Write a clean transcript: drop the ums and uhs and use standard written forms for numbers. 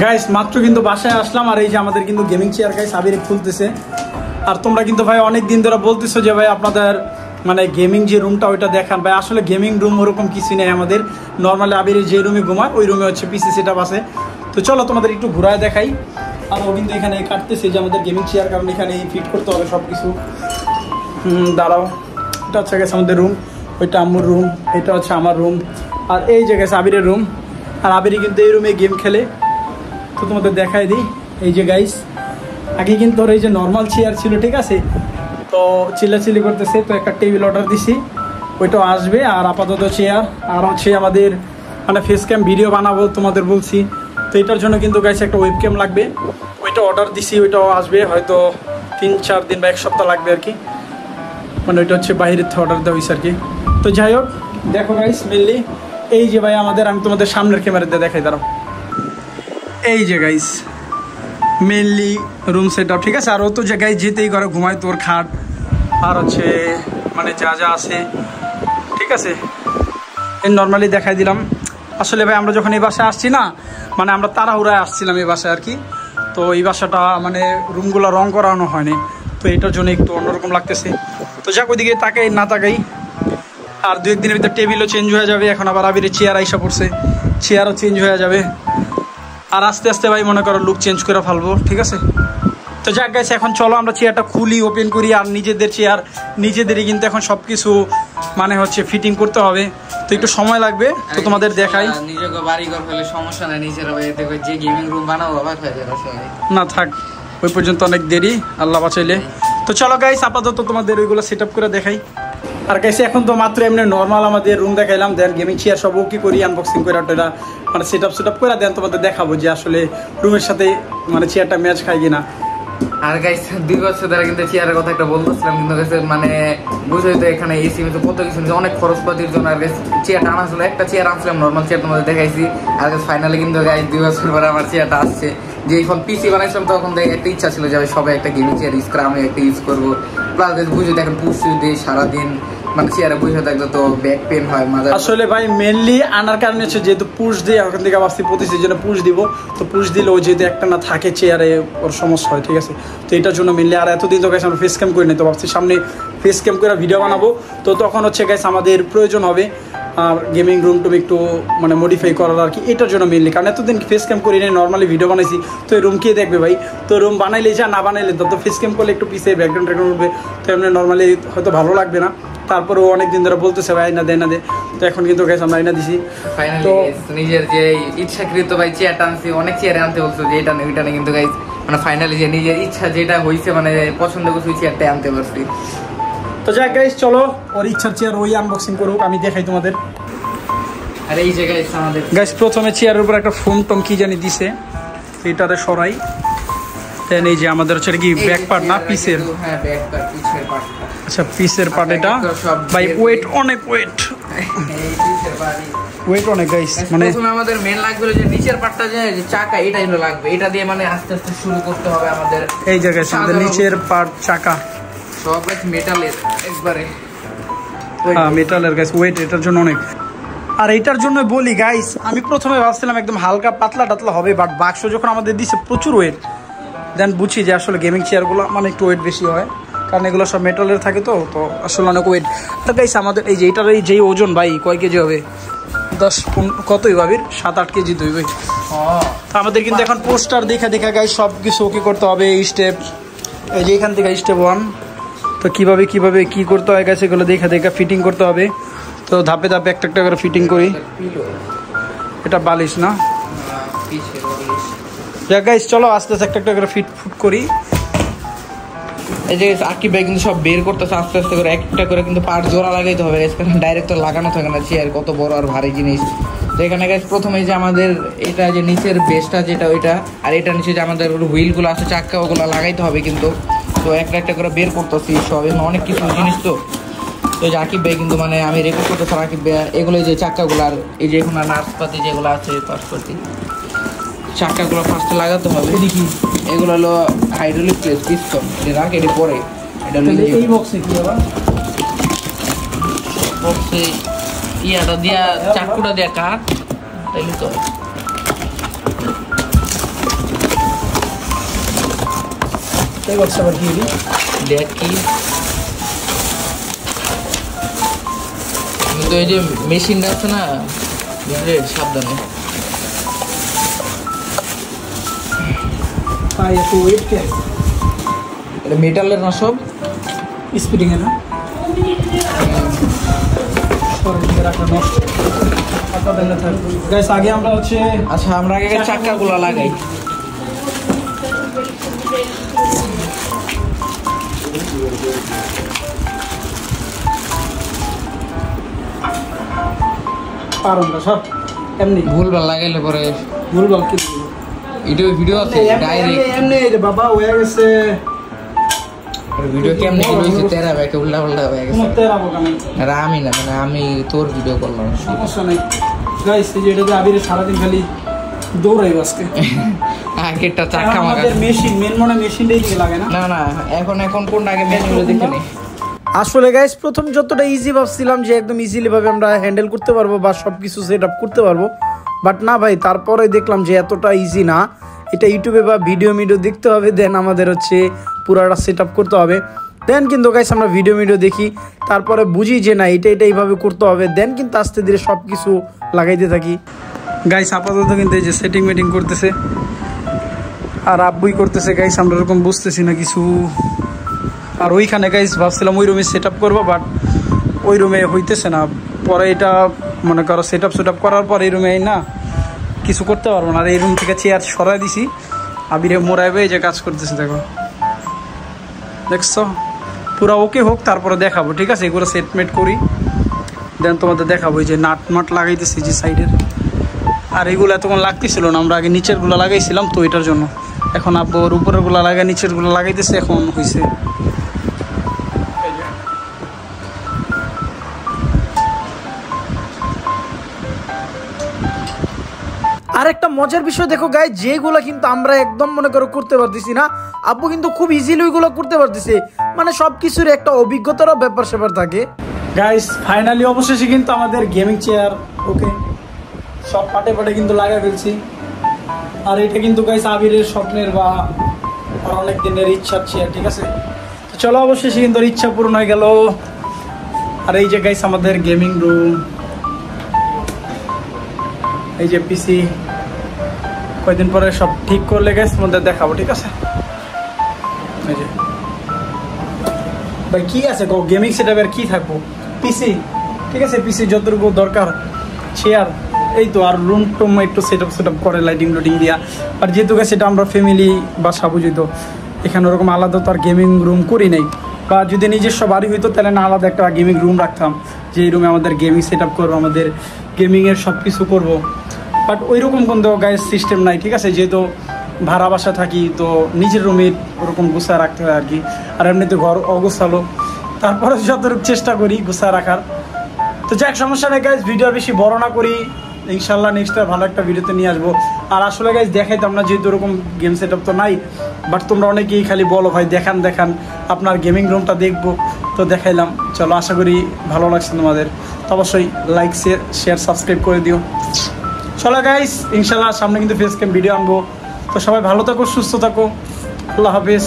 Guys মাত্র কিন্তু বাসায় আসলাম, আর এই যে আমাদের কিন্তু গেমিং চেয়ার গাইস আবির খুলতেছে। আর তোমরা কিন্তু ভাই অনেক দিন ধরে বলতেছো যে ভাই আপনাদের মানে গেমিং যে রুমটা ওইটা দেখান। ভাই আসলে গেমিং রুম ওরকম কিছু নেই আমাদের, নর্মালি আবির যে রুমে ঘুমায় ওই রুমে হচ্ছে পিসি সেটআপ আছে। তো চলো তোমাদের একটু ঘুরায় দেখাই। আর ও কিন্তু এখানে কাটতেছে যে আমাদের গেমিং চেয়ার, কারণ এখানে ফিট করতে হবে সব কিছু। দাঁড়াও, এটা হচ্ছে গেছে আমাদের রুম, ওইটা আম্মুর রুম, এটা হচ্ছে আমার রুম, আর এই যে গেছে আবিরের রুম। আর আবিরই কিন্তু এই রুমে গেম খেলে। তো তোমাদের দেখাই দিই, এই যে গাইস আগে কিন্তু ওর এই যে নর্মাল চেয়ার ছিল, ঠিক আছে, তো চিল্লাচিল্লি করতেছে, তো একটা টেবিল অর্ডার দিছি, ওইটাও আসবে। আর আপাতত চেয়ার আর হচ্ছে আমাদের মানে ফেস ক্যাম ভিডিও বানাবো তোমাদের বলছি, তো এটার জন্য কিন্তু গাইস একটা ওয়েব ক্যাম লাগবে, ওইটা অর্ডার দিছি, ওইটাও আসবে হয়তো 3-4 দিন বা 1 সপ্তাহ লাগবে আর কি, মানে ওইটা হচ্ছে বাইরের থেকে অর্ডার দেওয়া হয়েছে আর কি। তো যাই হোক দেখো গাইস মেনলি এই যে ভাই আমাদের, আমি তোমাদের সামনের ক্যামেরাতে দেখাই, দাঁড়াও, এই যে guys mainly room set up, ঠিক আছে। আর ও তো জায়গায় যেতেই ঘরে ঘুমায়, তোর খাট আর হচ্ছে মানে যা যা আছে, ঠিক আছে, এই নর্মালি দেখাই দিলাম। আসলে ভাই আমরা যখন এই বাসায় আসছি না, মানে আমরা তাড়াহুড়ায় আসছিলাম এই বাসায় আর কি, তো এই বাসাটা মানে রুমগুলো রং করানো হয়নি, তো এটার জন্য একটু অন্যরকম লাগতেছে। তো যাক ওইদিকে তাকাই না তাকাই, আর 2-1 দিনের ভিতরে টেবিলও চেঞ্জ হয়ে যাবে, এখন আবার আবিরের চেয়ার আইসা পড়ছে, চেয়ারও চেঞ্জ হয়ে যাবে, আর আস্তে আস্তে ভাই মনে করো লুক চেঞ্জ করে ফেলবো, ঠিক আছে। তো যাক গাইস এখন চলো আমরা চেয়ারটা খুলি, ওপেন করি। আর নিজেদের চেয়ার নিজেদেরই কিন্তু এখন সব কিছু মানে হচ্ছে ফিটিং করতে হবে, তো একটু সময় লাগবে, তো তোমাদের দেখাই। নিজেকে বাড়ি ঘর হলে সমস্যা নাই, নিজেরা যে গেমিং রুম বানাবো অবাক হয়ে যাবে না, থাক ওই পর্যন্ত অনেক দেরি, আল্লাহ বাঁচাইলে। তো চলো গাইস আপাতত তোমাদের ওইগুলো সেট আপ করে দেখাই। আর গাইস এখন তো মাত্র এমনি নর্মাল আমাদের রুম দেখাইলাম, দেন গেমিং চেয়ার সব কি করি আনবক্সিং করে ওটা মানে সেট আপ করে দেন তোমাদের দেখাবো যে আসলে রুমের সাথে মানে চেয়ারটা ম্যাচ খায় কিনা। আর গাইস 2 বছর ধরে কিন্তু চেয়ারের কথা একটা বলতেছিলাম, কিন্তু মানে বুঝোই তো এখানে এসি তো কত কিছু অনেক খরচপাতির জন্য আর চেয়ারটা আনা ছিল, একটা চেয়ার আনছিলাম নর্মাল চেয়ার তোমাদের দেখাইছি। আর ফাইনালি কিন্তু গাইস 2 বছর পরে আমার চেয়ারটা আসছে। যে এখন পিসি বানাইছিলাম তখন একটা ইচ্ছা ছিল যে সবাই একটা গেমিং চেয়ার স্ক্রামে একটা ইউজ করবো, প্লাস বুঝে দেখেন পুষু দিয়ে সারাদিন মানে চেয়ারে বসে থাকলে তো ব্যাক পেন হয় মাঝে। আসলে ভাই মেনলি আনার কারণে হচ্ছে যেহেতু পুশ দিয়ে ওখান থেকে ভাবছি প্রতিদিনের জন্য পুশ দিব, তো পুশ দিলে ও যেহেতু একটা না থাকে চেয়ারে ওর সমস্যা হয়, ঠিক আছে, তো এটার জন্য মেনলি। আর এতদিন তো গাইস আমরা ফেস ক্যাম করি না, তো ভাবছি সামনে ফেস ক্যাম করে ভিডিও বানাবো, তো তখন হচ্ছে গাইস আমাদের প্রয়োজন হবে আর গেমিং রুম টুম একটু মানে মডিফাই করার আর কি, এটার জন্য মেনলি। কারণ এতদিন ফেস ক্যাম করি নাই, নর্মালি ভিডিও বানাইছি, তো এই রুম কে দেখবে ভাই, তো রুম বানাইলে যা না বানাইলে তো ফেস ক্যাম করলে একটু পিছিয়ে ব্যাকগ্রাউন্ড উঠবে, তো এমনি নর্মালি হয়তো ভালো লাগবে না। তারপরেও অনেক দিন ধরে বলতেছে ভাই আইনা দে না দে, তো এখন কিন্তু গাইস আমরা আইনা দিছি। তো নিজের যে ইচ্ছাকৃত ভাই চেয়ারটা আনছি, অনেক চেয়ারে আনতে বলছো যে এটা নেই ওইটা নেই, কিন্তু গাইস মানে ফাইনালি যে নিজের ইচ্ছা যেটা হয়েছে মানে পছন্দ করছি চেয়ারটাই আনতে পারছি। তো যাক গাইস চলো ওর ইচ্ছার চেয়ার ওই আনবক্সিং করুক, আমি দেখাই তোমাদের। আর এই যে গাইস আমাদের গাইস প্রথমে চেয়ারের উপর একটা ফোম টম কি জানি দিছে, এটাতে সরাই, দেন এই যে আমাদের হচ্ছে কি ব্যাক পার্ট না পিসের, হ্যাঁ ব্যাক পার্ট পিসের পার্ট, আচ্ছা পিসের পার্ট, এটা ভাই ওয়েট অনেক ওয়েট, এই পিসের পার্ট ওয়েট অনেক গাইস। মানে প্রথমে আমাদের মেন লাগবে যে নিচের পার্টটা যে চাকা, এটা হলো লাগবে, এটা দিয়ে মানে আস্তে আস্তে শুরু করতে হবে আমাদের। এই যে গাইস আমাদের নিচের পার্ট চাকা সব মেটালের একবারে, হ্যাঁ মেটালের গাইস, ওয়েট এটার জন্য অনেক। আর এইটার জন্য বলি গাইস আমি প্রথমে ভাবছিলাম একদম হালকা পাতলা টাতলা হবে, বাট বাক্স যখন আমাদের দিছে প্রচুর ওয়েট, দেন বুঝি যে আসলে গেমিং চেয়ারগুলো মানে একটু ওয়েট বেশি হয়, কারণ এগুলো সব মেটালের থাকে, তো আসলে অনেক ওয়েট। আর গাইস আমাদের এই যে এটার এই যেই ওজন ভাই কয় কেজি হবে, 10 কতই ভাবির 7-8 কেজি দুই ভাই। তো আমাদের কিন্তু এখন পোস্টার দেখা গাইস সব কিছু ওকে করতে হবে, এই স্টেপ এই যে এখান থেকে স্টেপ 1, তো কিভাবে কি করতে হয় গাইস এগুলো দেখা ফিটিং করতে হবে, তো ধাপে ধাপে একটা একটা করে ফিটিং করি। এটা বালিশ না, যাক গাইস চলো আস্তে আস্তে একটা একটা করে ফুট করি। এই যে আকিব ভাই কিন্তু সব বের করতেছে আস্তে আস্তে করে, একটা করে কিন্তু পার্ট জোড়া লাগাইতে হবে, কারণ ডাইরেক্ট তো লাগানো থাকে না, চেয়ার কত বড় আর ভারী জিনিস। তো এখানে গাইস প্রথমে যে আমাদের এটা যে নিচের বেসটা যেটা ওইটা, আর এটা নিচে যে আমাদের হুইলগুলো আছে চাক্কা ওগুলো লাগাইতে হবে কিন্তু, তো একটা একটা করে বের করতেছি সব, অনেক কিছু জিনিস। তো এই যে আকিব ভাই কিন্তু মানে আমি রেকর্ড করতেছি আকিব ভাই এগুলো যে চাক্কাগুলো, আর এই যে এখন নার্সপাতি যেগুলো আছে পাশপাতি চাক্কাগুলো ফার্স্টে লাগাতে হবে। দেখি এগুলো হলো হাইড্রোলিক প্রেস পিস্টন, এটা রাখ এটি পরে, এটা হলো এই বক্সে কি আবার বক্সে ইয়াটা দিয়া চাকুটা দিয়া কাট, তাইলে তো এই বক্স আবার কি দেখ কি কিন্তু এই যে মেশিনটা আছে না বুঝলে সাবধানে একটু ওয়েট কে এটা মেটালের না সব স্পিডিং এ না আগে আমরা হচ্ছে আচ্ছা আমরা আগে চাকাগুলো লাগাই পারুনটা সব এমনি ভুলভাল লাগাইলে পরে ভুলভাল কি ভিডিও আছে ডাইরেক্ট এমনি রে বাবা হয়ে গেছে ভিডিও কেমনে কি হইছে তেরা ভাই উল্টা উল্টা হয়ে গেছে তেরা বকানি আর আমি না মানে আমি তোর ভিডিও করলাম সমস্যা নাই গাইস এই যে এটা আবিরে সারা দিন খালি দৌড়াই আজকে আগেরটা চাকা মারা আমাদের মেশিন মেন মনে মেশিনটাই দিকে লাগে না না না এখন কোনটা আগে ম্যানুয়ালি দেখিনি আসলে গাইস প্রথম যতটা ইজি ভাবছিলাম যে একদম ইজিলি ভাবে আমরা হ্যান্ডেল করতে পারবো বা সবকিছু সেটআপ করতে পারবো বাট না ভাই তারপরে দেখলাম যে এতটা ইজি না এটা ইউটিউবে বা ভিডিও দেখতে হবে দেন আমাদের হচ্ছে পুরাটা সেটআপ করতে হবে দেন কিন্তু গাইস আমরা ভিডিও দেখি তারপরে বুঝি যে না এটা এইভাবে করতে হবে দেন কিন্তু আস্তে ধীরে সব কিছু লাগাইতে থাকি গাইস আপাতত কিন্তু এই যে সেটিং করতেছে আর আব্বুই করতেছে গাইস আমরা এরকম বুঝতেছি না কিছু আর ওইখানে গাইস ভাবছিলাম ওই রুমে সেট আপ করবো বাট ওই রুমে হইতেছে না পরে এটা মনে করো সেট আপ করার পর এই রুমে না কিছু করতে পারবো না আর এই রুম থেকে চেয়ার সরাই দিছি আবিরে মোড়াইবে এই যে কাজ করতেছে দেখছো পুরো ওকে হোক তারপরে দেখাবো ঠিক আছে এগুলো সেটমেট করি দেন তোমাদের দেখাবো এই যে নাট লাগাইতেছি যে সাইডের আর এগুলো এতক্ষণ লাগতেছিল না আমরা আগে নিচের গুলো লাগাইছিলাম তো এটার জন্য এখন আব্বু ওর উপরের গুলো লাগাই নিচের গুলো লাগাইতেছে এখন হয়েছে আরেকটা মজার বিষয় দেখো গাইস যেগুলো কিন্তু আমরা একদম মনে করো করতে পারতেছি না আব্বু কিন্তু খুব ইজিলি ওইগুলো করতে পারতেছে মানে সবকিছুর একটা অভিজ্ঞতারও ব্যাপার স্যাপার থাকে গাইস ফাইনালি অবশেষে কিন্তু আমাদের গেমিং চেয়ার ওকে সব পাটে কিন্তু লাগা ফেলছি আর এটা কিন্তু গাইস আবিরের স্বপ্নের বা অনেক দিনের ইচ্ছার চেয়ার ঠিক আছে তো চলো অবশেষে কিন্তু ইচ্ছা পূরণ হয়ে গেল আর এই যে গাইস আমাদের গেমিং রুম এই যে পিসি কয়েকদিন পরে সব ঠিক করলে গাইস তোমাদের দেখাবো ঠিক আছে এই যে ভাই কি আছে গেমিং সেটআপের কি থাকবো পিসি ঠিক আছে পিসি যতটুকু দরকার চেয়ার এই তো আর রুম টুম একটু সেটআপ করে লাইটিং দিয়া আর যেহেতু সেটা আমরা ফ্যামিলি বাসা বুঝি তো এখানে ওরকম আলাদা তো আর গেমিং রুম করি নাই বা যদি নিজস্ব বাড়ি হইতো তাহলে না আলাদা একটা গেমিং রুম রাখতাম যে এই রুমে আমাদের গেমিং সেটআপ করবো আমাদের গেমিংয়ের সব কিছু করবো বাট ওইরকম কোনো গাইজ সিস্টেম নাই ঠিক আছে যেহেতু ভাড়া বাসা থাকি তো নিজের রুমে ওরকম গুছায় রাখতে হয় আর কি আর এমনিতে ঘর অগোছালো তারপরে যতটুকু চেষ্টা করি গুছায় রাখার তো যাক সমস্যা নেই গাইজ ভিডিও বেশি বড় না করি ইনশাল্লাহ নেক্সট ভালো একটা ভিডিওতে নিয়ে আসবো আর আসলে গাইজ দেখাইতাম না যেহেতু ওরকম গেম সেটআপ তো নাই বাট তোমরা অনেকেই খালি বলো ভাই দেখান আপনার গেমিং রুমটা দেখবো তো দেখাইলাম চলো আশা করি ভালো লাগছে তোমাদের তো অবশ্যই লাইক শেয়ার সাবস্ক্রাইব করে দিও চলো গাইস ইনশাল্লাহ সামনে কিন্তু ফেস ক্যাম ভিডিও আনবো তো সবাই ভালো থাকো সুস্থ থাকো আল্লাহ হাফেজ